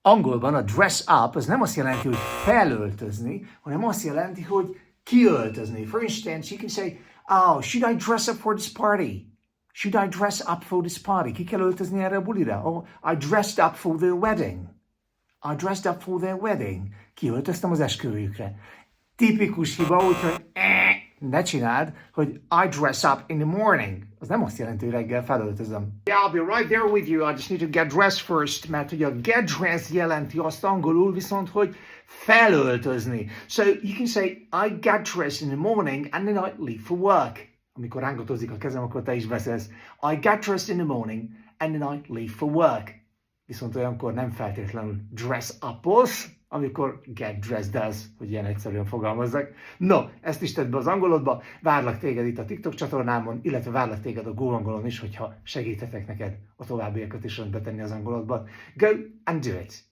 angolban a dress up az nem azt jelenti, hogy felöltözni, hanem azt jelenti, hogy kiöltözni. For instance, you can say, oh, should I dress up for this party? Should I dress up for this party? Ki kell öltözni erre a bulira? Oh, I dressed up for their wedding. I dressed up for their wedding. Kiöltöztem az esküvőjükre. Tipikus hiba, úgyhogy ne csináld, hogy I dress up in the morning. Az nem azt jelenti, hogy reggel felöltözöm. Yeah, I'll be right there with you. I just need to get dressed first. Mert ugye a get dressed jelenti azt angolul viszont, hogy felöltözni. So you can say, I get dressed in the morning and then I leave for work. Amikor rángatózik a kezem, akkor te is beszélsz. I get dressed in the morning and then I leave for work. Viszont olyankor nem feltétlenül dress up-olsz, amikor get dressed-elsz, hogy ilyen egyszerűen fogalmazzak. No, ezt is tedd be az angolodba, várlak téged itt a TikTok csatornámon, illetve várlak téged a Go Angolon is, hogyha segíthetek neked a továbbiakat is rendbe tenni az angolodban. Go and do it!